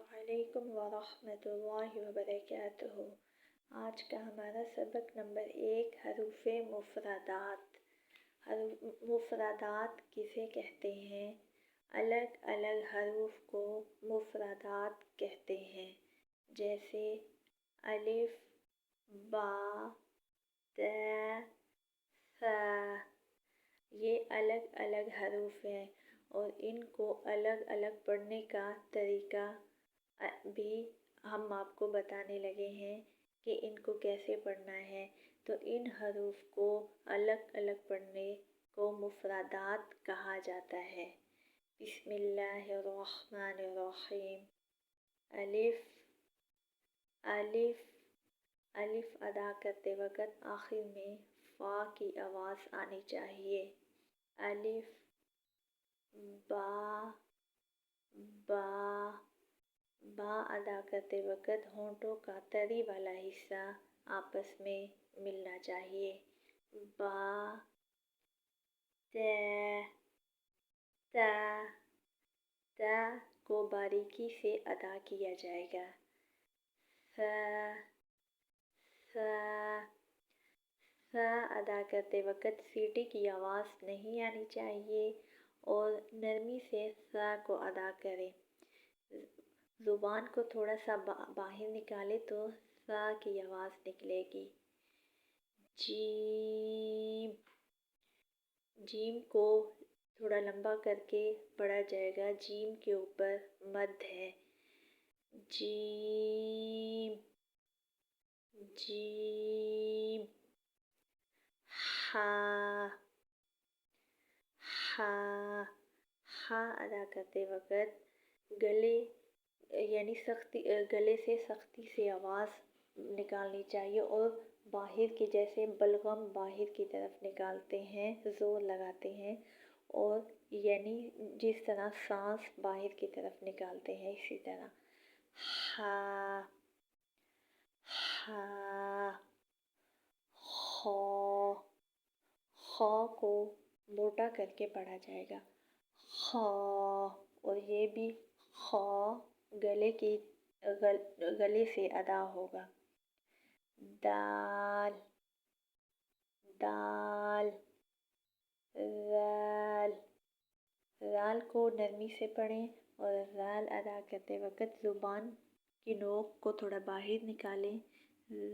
علیکم ورحمۃ اللہ وبرکاتہ۔ آج کا ہمارا سبق نمبر 1 حروف مفردات۔ مفردات کسے کہتے ہیں؟ الگ الگ حروف کو مفردات کہتے ہیں، جیسے الف، با، تا، ثا۔ یہ الگ الگ حروف ہیں اور ان کو الگ الگ پڑھنے کا طریقہ بھی ہم آپ کو بتانے لگے ہیں کہ ان کو کیسے پڑھنا ہے۔ تو ان حروف کو الگ الگ پڑھنے کو مفردات کہا جاتا ہے۔ بسم اللہ الرحمن الرحیم۔ الف، الف، الف ادا کرتے وقت آخر میں فا کی آواز آنی چاہیے۔ الف، با، با، با ادا کرتے وقت ہونٹوں کا تری والا حصہ آپس میں ملنا چاہیے۔ با، تے، تا، تا کو باریکی سے ادا کیا جائے گا۔ ثا، ثا، ثا ادا کرتے وقت سیٹی کی آواز نہیں آنی چاہیے اور نرمی سے ثا کو ادا کریں۔ زبان کو تھوڑا سا باہر نکالے تو ثا کی آواز نکلے گی۔ جیم، جیم کو تھوڑا لمبا کر کے پڑھا جائے گا۔ جیم کے اوپر مد ہے۔ جیم، جیم۔ ہا، ہا، ہا ادا کرتے وقت گلے سے سختی سے آواز نکالنی چاہیے اور باہر کی جیسے بلغم باہر کی طرف نکالتے ہیں، زور لگاتے ہیں، اور یعنی جس طرح سانس باہر کی طرف نکالتے ہیں اسی طرح۔ ہا، ہا، خا، خا کو موٹا کر کے پڑھا جائے گا۔ خا، اور یہ بھی خا گلے سے ادا ہوگا۔ دال، دال، ذال، ذال کو نرمی سے پڑھیں اور ذال ادا کرتے وقت زبان کی نوک کو تھوڑا باہر نکالیں۔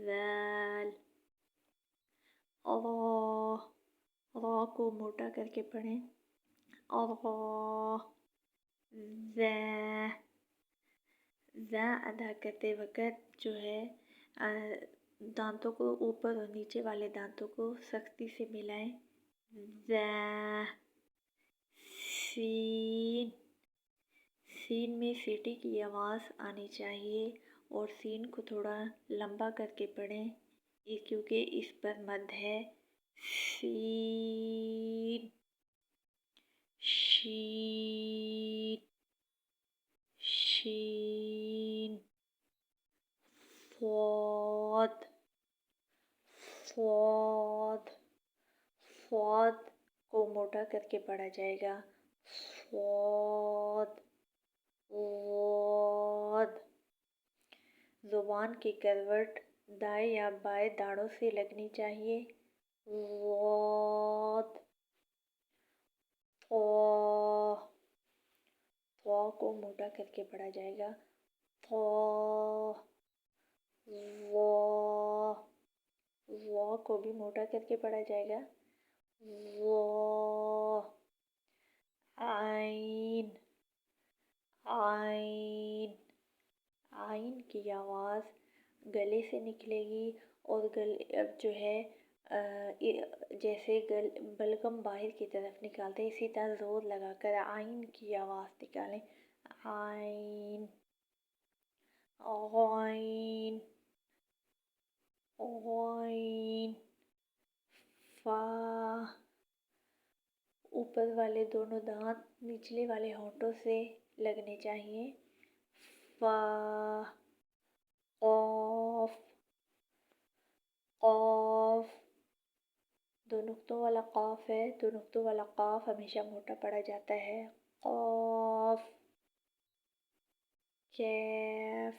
ذال، را، را کو موٹا کر کے پڑھیں۔ را، زا، زا ادا کرتے وقت جو ہے دانتوں کو اوپر اور نیچے والے دانتوں کو سختی سے ملائیں۔ زا، سین، سین میں سیٹی کی آواز آنی چاہیے اور سین کو تھوڑا لمبا کر کے پڑھیں کیونکہ اس پر مد ہے۔ سین، شین، شین۔ فاد، فاد، فاد کو موٹا کر کے پڑھا جائے گا۔ فاد، واد۔ زبان کی کروٹ دائیں یا بائیں داڑھوں سے لگنی چاہیے۔ واد، طا، طا کو موٹا کر کے پڑھا جائے گا۔ طا، وا، وا کو بھی موٹا کر کے پڑھا جائے گا۔ وا، عین، عین، عین کی آواز گلے سے نکلے گی اور جو ہے جیسے بلغم باہر کی طرف نکالتے ہیں اسی طرح زور لگا کر عین کی آواز نکالیں۔ عین، غین، غین۔ فا، اوپر والے دونوں دانت نچلے والے ہونٹوں سے لگنے چاہیے۔ فا، قاف، قاف۔ دو نقطوں والا قاف ہے، دو نقطوں والا قاف ہمیشہ موٹا پڑھا جاتا ہے۔ قاف، کیف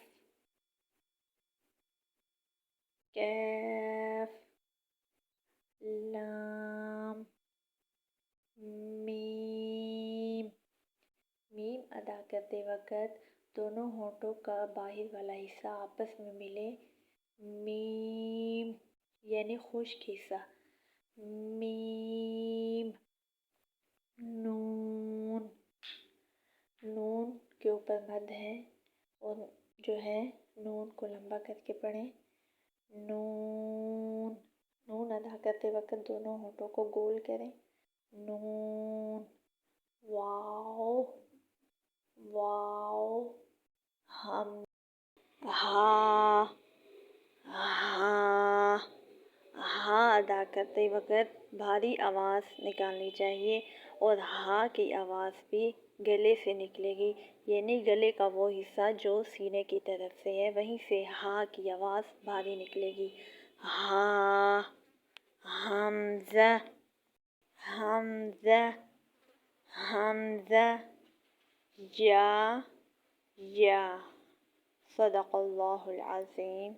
کیف لام میم میم ادا کرتے وقت دونوں ہونٹوں کا باہر والا حصہ آپس میں ملے، میم یعنی خشک حصہ، میم۔ نون نون کے اوپر مد ہے اور جو ہے نون کو لمبا کر کے پڑھیں، نون۔ نون ادا کرتے وقت دونوں ہونٹوں کو گول کریں، نون۔ واو واو ہم ہا ہا ہا ادا کرتے وقت بھاری آواز نکالنی چاہیے اور ہا کی آواز بھی گلے سے نکلے گی، یعنی گلے کا وہ حصہ جو سینے کی طرف سے ہے وہیں سے ہا کی آواز بھاری نکلے گی، ہا۔ حمزہ حمزہ حمزہ یا یا۔ صدق اللہ العظیم۔